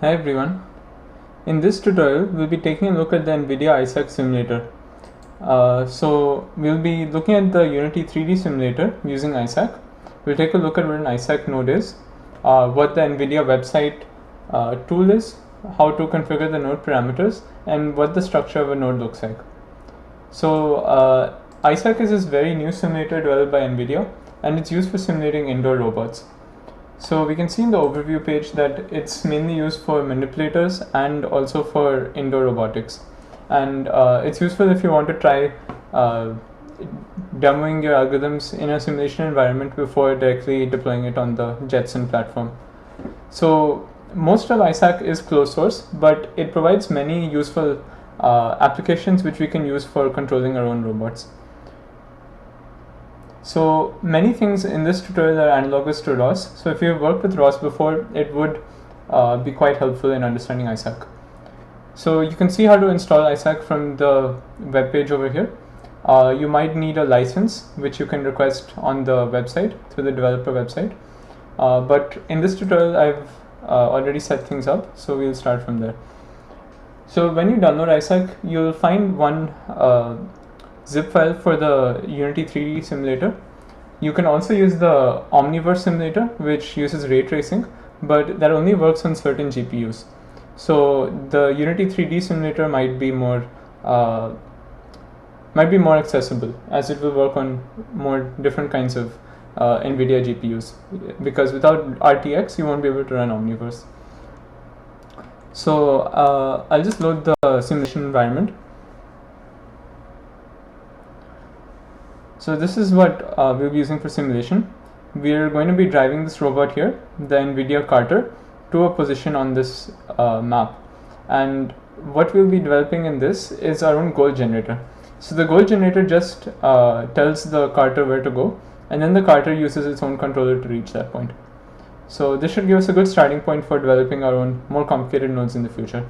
Hi everyone. In this tutorial, we'll be taking a look at the NVIDIA Isaac simulator. So we'll be looking at the Unity 3D simulator using Isaac. We'll take a look at what an Isaac node is, what the NVIDIA website tool is, how to configure the node parameters, and what the structure of a node looks like. So Isaac is this very new simulator developed by NVIDIA, and it's used for simulating indoor robots. So we can see in the overview page that it's mainly used for manipulators and also for indoor robotics. And it's useful if you want to try demoing your algorithms in a simulation environment before directly deploying it on the Jetson platform. So most of Isaac is closed source, but it provides many useful applications which we can use for controlling our own robots. So many things in this tutorial are analogous to ROS. So if you've worked with ROS before, it would be quite helpful in understanding Isaac. So you can see how to install Isaac from the web page over here. You might need a license, which you can request on the website through the developer website. But in this tutorial, I've already set things up, so we'll start from there. So when you download Isaac, you'll find one zip file for the Unity 3D simulator. You can also use the Omniverse simulator, which uses ray tracing, but that only works on certain GPUs. So the Unity 3D simulator might be more accessible, as it will work on more different kinds of NVIDIA GPUs, because without RTX you won't be able to run Omniverse. So I'll just load the simulation environment. So this is what we'll be using for simulation. We're going to be driving this robot here, the NVIDIA Carter, to a position on this map. And what we'll be developing in this is our own goal generator. So the goal generator just tells the Carter where to go, and then the Carter uses its own controller to reach that point. So this should give us a good starting point for developing our own more complicated nodes in the future.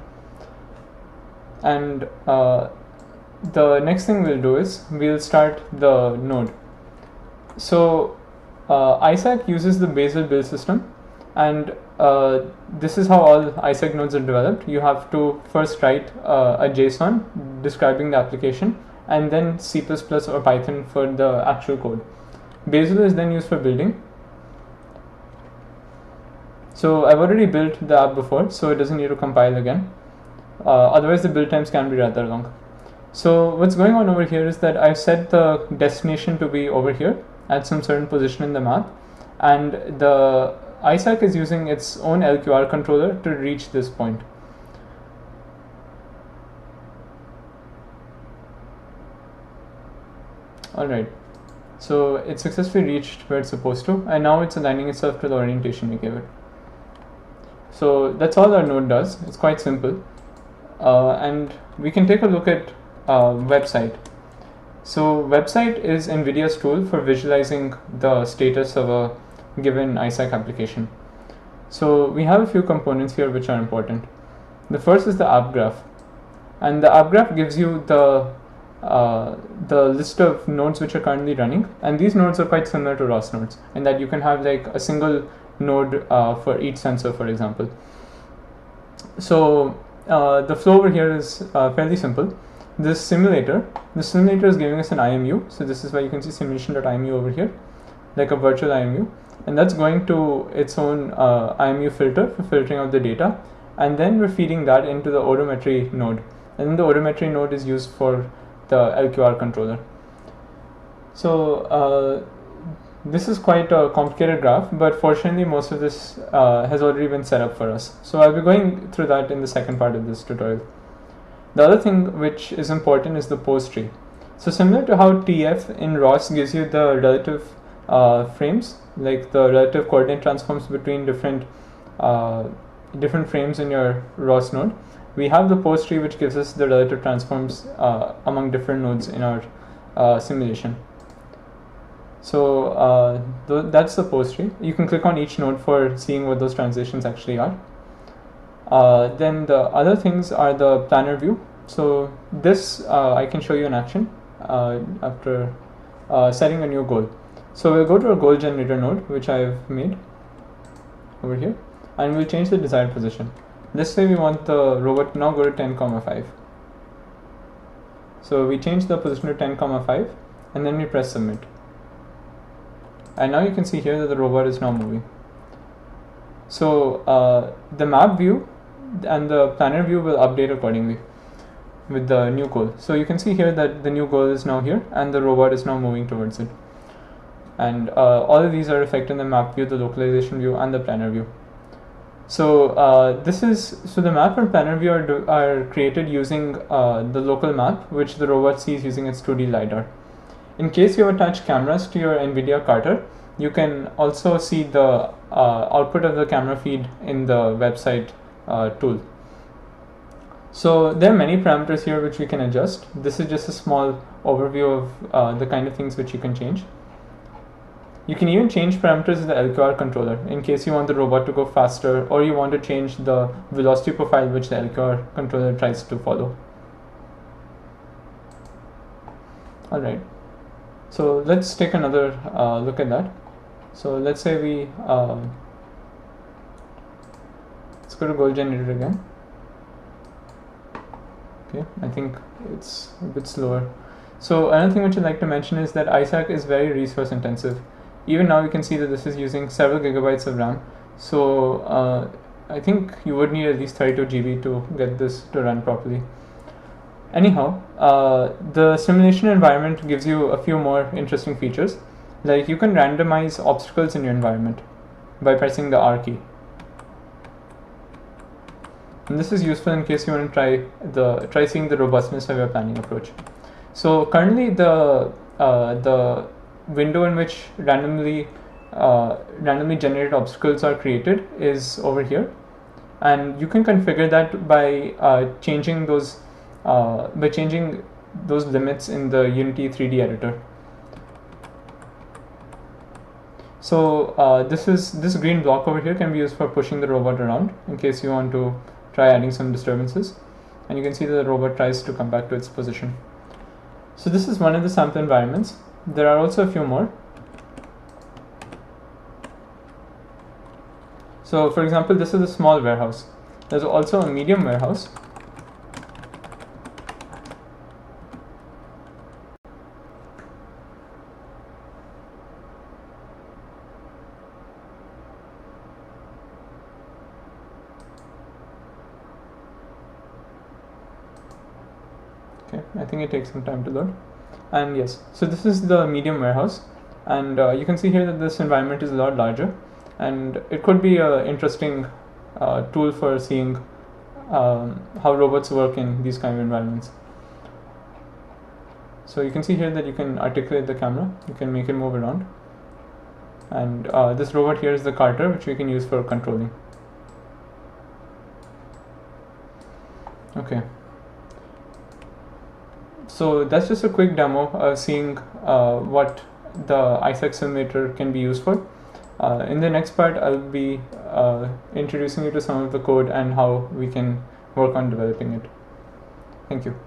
And the next thing we'll do is we'll start the node. So Isaac uses the Basel build system, and this is how all Isaac nodes are developed. You have to first write a JSON describing the application, and then C++ or Python for the actual code. Basel is then used for building. So I've already built the app before, so it doesn't need to compile again. Otherwise the build times can be rather long. So what's going on over here is that I've set the destination to be over here at some certain position in the map, and the Isaac is using its own LQR controller to reach this point. Alright, so it successfully reached where it's supposed to, and now it's aligning itself to the orientation we gave it. So that's all our node does. It's quite simple, and we can take a look at website. So website is NVIDIA's tool for visualizing the status of a given Isaac application. So we have a few components here which are important. The first is the app graph, and the app graph gives you the list of nodes which are currently running, and these nodes are quite similar to ROS nodes in that you can have like a single node for each sensor, for example. So the flow over here is fairly simple. The simulator is giving us an IMU, so this is why you can see simulation.imu over here, like a virtual IMU, and that's going to its own IMU filter for filtering out the data, and then we're feeding that into the odometry node, and then the odometry node is used for the LQR controller. So this is quite a complicated graph, but fortunately most of this has already been set up for us. So I'll be going through that in the second part of this tutorial. The other thing which is important is the pose tree. So similar to how TF in ROS gives you the relative frames, like the relative coordinate transforms between different frames in your ROS node, we have the pose tree which gives us the relative transforms among different nodes in our simulation. So that's the pose tree. You can click on each node for seeing what those transitions actually are. Then the other things are the planner view. So this I can show you in action after setting a new goal. So we'll go to our goal generator node, which I've made over here, and we'll change the desired position. Let's say we want the robot to now go to 10,5. So we change the position to 10,5 and then we press submit. And now you can see here that the robot is now moving. So the map view and the planner view will update accordingly with the new goal. So you can see here that the new goal is now here and the robot is now moving towards it. And all of these are affected in the map view, the localization view, and the planner view. So the map and planner view are created using the local map, which the robot sees using its 2D LiDAR. In case you attach cameras to your NVIDIA Carter, you can also see the output of the camera feed in the website tool. So there are many parameters here which we can adjust. This is just a small overview of the kind of things which you can change. You can even change parameters of the LQR controller in case you want the robot to go faster, or you want to change the velocity profile which the LQR controller tries to follow. Alright, so let's take another look at that. So let's say let's go to goal generator again. Okay, I think it's a bit slower. So another thing which I'd like to mention is that ISAC is very resource intensive. Even now you can see that this is using several gigabytes of RAM. So I think you would need at least 32 GB to get this to run properly. Anyhow, the simulation environment gives you a few more interesting features. Like you can randomize obstacles in your environment by pressing the R key. And this is useful in case you want to try seeing the robustness of your planning approach. So currently the window in which randomly generated obstacles are created is over here, and you can configure that by changing those limits in the Unity 3D editor. So this green block over here can be used for pushing the robot around in case you want to try adding some disturbances, and you can see that the robot tries to come back to its position. So this is one of the sample environments. There are also a few more. So for example, this is a small warehouse. There's also a medium warehouse. Okay, I think it takes some time to load. And yes, so this is the medium warehouse, and you can see here that this environment is a lot larger, and it could be an interesting tool for seeing how robots work in these kind of environments. So you can see here that you can articulate the camera, you can make it move around, and this robot here is the Carter, which we can use for controlling. Okay. So that's just a quick demo seeing what the ISAC simulator can be used for. In the next part, I'll be introducing you to some of the code and how we can work on developing it. Thank you.